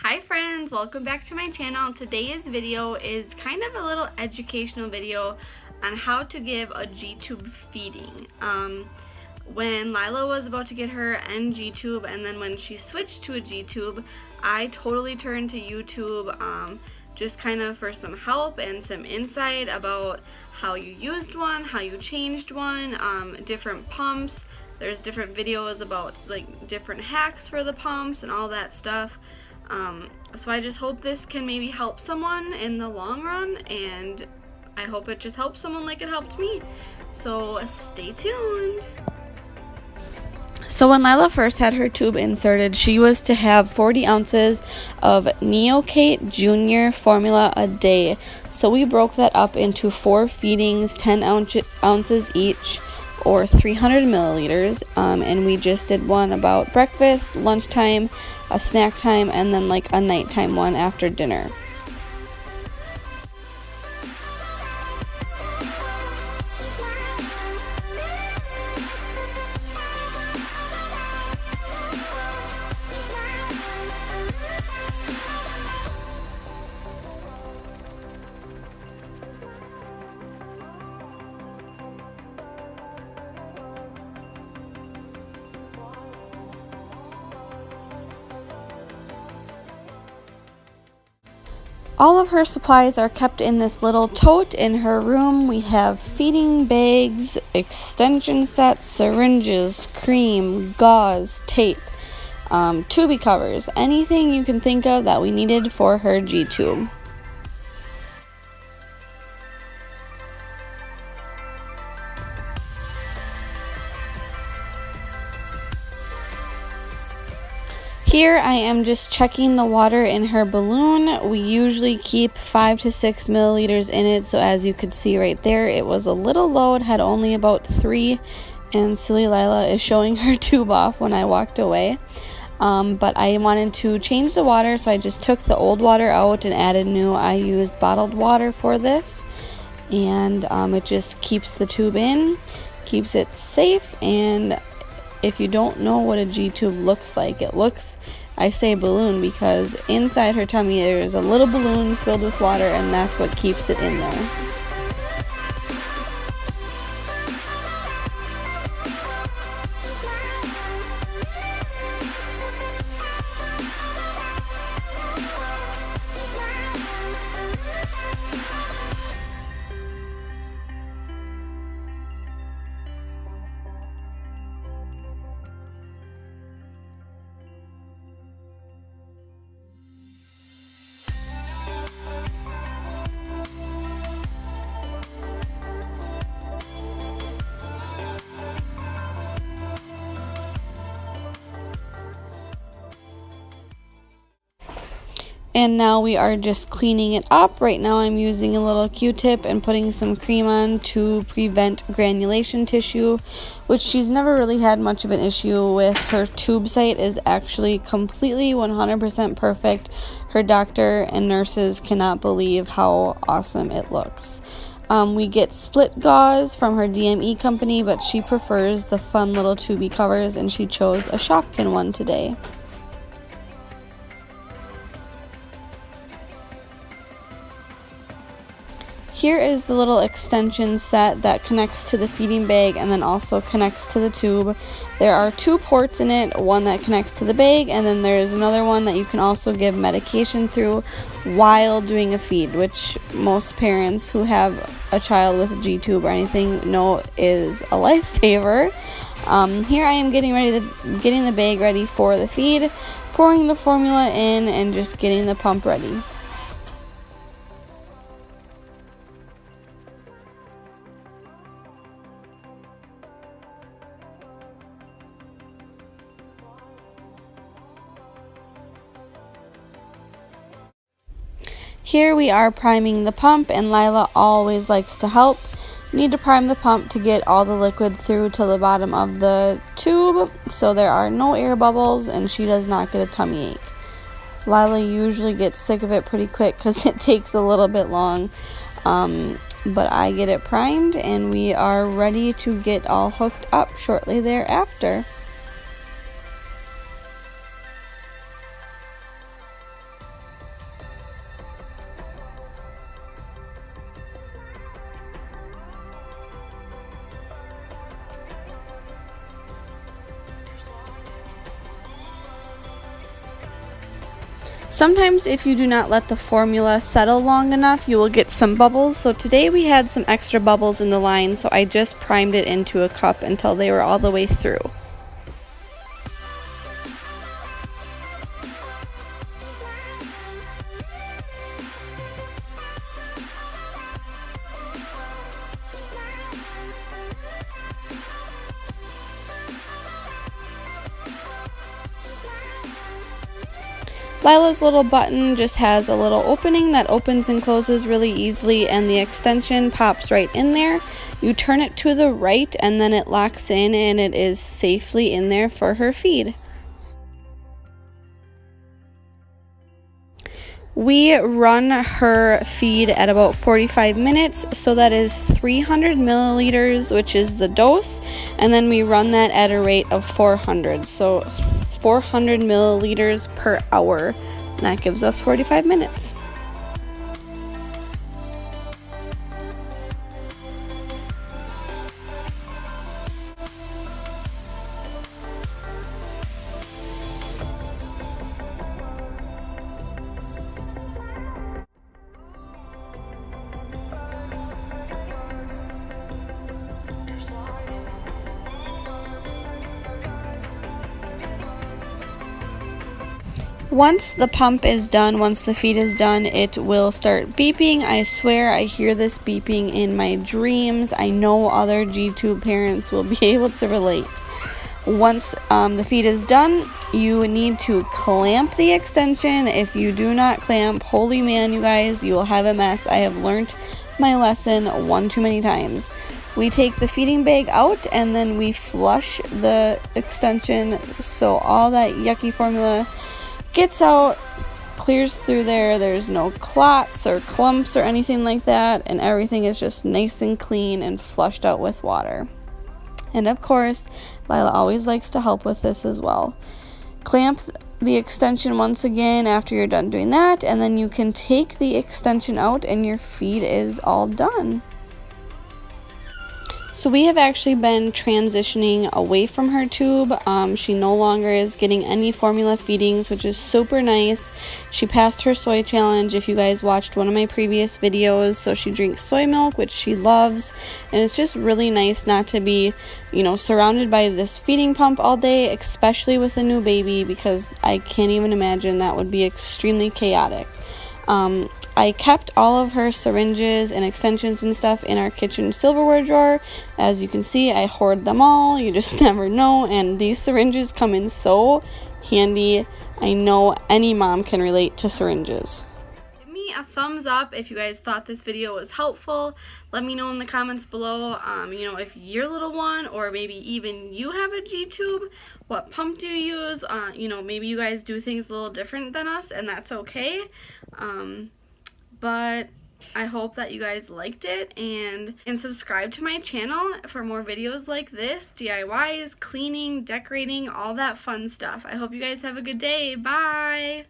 Hi friends, welcome back to my channel. Today's video is kind of a little educational video on how to give a G-tube feeding. When Lylah was about to get her NG tube and then when she switched to a G-tube, I totally turned to YouTube just kind of for some help and some insight about how you used one, how you changed one, different pumps. There's different videos about like different hacks for the pumps and all that stuff. So I just hope this can maybe help someone in the long run, and I hope it just helps someone like it helped me. So stay tuned. So when Lylah first had her tube inserted, she was to have 40 ounces of Neocate Junior formula a day. So we broke that up into 4 feedings, 10 ounces each, or 300 milliliters, and we just did one about breakfast, lunchtime, a snack time, and then like a nighttime one after dinner. All of her supplies are kept in this little tote in her room. We have feeding bags, extension sets, syringes, cream, gauze, tape, tubey covers, anything you can think of that we needed for her G-tube. Here I am just checking the water in her balloon. We usually keep 5 to 6 milliliters in it, so as you could see right there, it was a little low. It had only about 3, and silly Lylah is showing her tube off when I walked away. But I wanted to change the water, so I just took the old water out and added new. I used bottled water for this, and it just keeps the tube in, keeps it safe. And if you don't know what a G-tube looks like, it looks, I say balloon because inside her tummy there is a little balloon filled with water, and that's what keeps it in there. And now we are just cleaning it up. Right now I'm using a little Q-tip and putting some cream on to prevent granulation tissue, which she's never really had much of an issue with. Her tube site is actually completely 100% perfect. Her doctor and nurses cannot believe how awesome it looks. We get split gauze from her DME company, but she prefers the fun little tubey covers, and she chose a Shopkin one today. Here is the little extension set that connects to the feeding bag and then also connects to the tube. There are 2 ports in it, one that connects to the bag, and then there's another one that you can also give medication through while doing a feed, which most parents who have a child with a G-tube or anything know is a lifesaver. Here I am getting the bag ready for the feed, pouring the formula in, and just getting the pump ready. Here we are priming the pump, and Lylah always likes to help. Need to prime the pump to get all the liquid through to the bottom of the tube so there are no air bubbles and she does not get a tummy ache. Lylah usually gets sick of it pretty quick because it takes a little bit long, but I get it primed and we are ready to get all hooked up shortly thereafter. Sometimes if you do not let the formula settle long enough, you will get some bubbles. So today we had some extra bubbles in the line, so I just primed it into a cup until they were all the way through. Lylah's little button just has a little opening that opens and closes really easily, and the extension pops right in there. You turn it to the right and then it locks in and it is safely in there for her feed. We run her feed at about 45 minutes, so that is 300 milliliters, which is the dose, and then we run that at a rate of 400, so 400 milliliters per hour, and that gives us 45 minutes. Once the pump is done, once the feed is done, it will start beeping. I swear I hear this beeping in my dreams. I know other G-tube parents will be able to relate. Once the feed is done, you need to clamp the extension. If you do not clamp, holy man, you guys, you will have a mess. I have learned my lesson one too many times. We take the feeding bag out and then we flush the extension so all that yucky formula gets out, clears through there. There's no clots or clumps or anything like that, and everything is just nice and clean and flushed out with water. And of course, Lylah always likes to help with this as well. Clamp the extension once again after you're done doing that, and then you can take the extension out and your feed is all done. So we have actually been transitioning away from her tube. She no longer is getting any formula feedings, which is super nice. She passed her soy challenge if you guys watched one of my previous videos. So she drinks soy milk, which she loves. And it's just really nice not to be, surrounded by this feeding pump all day, especially with a new baby, because I can't even imagine that would be extremely chaotic. I kept all of her syringes and extensions and stuff in our kitchen silverware drawer. As you can see, I hoard them all. You just never know. And these syringes come in so handy. I know any mom can relate to syringes. Give me a thumbs up if you guys thought this video was helpful. Let me know in the comments below, if your little one or maybe even you have a G-tube, what pump do you use? Maybe you guys do things a little different than us, and that's okay. But I hope that you guys liked it, and subscribe to my channel for more videos like this, DIYs, cleaning, decorating, all that fun stuff. I hope you guys have a good day. Bye!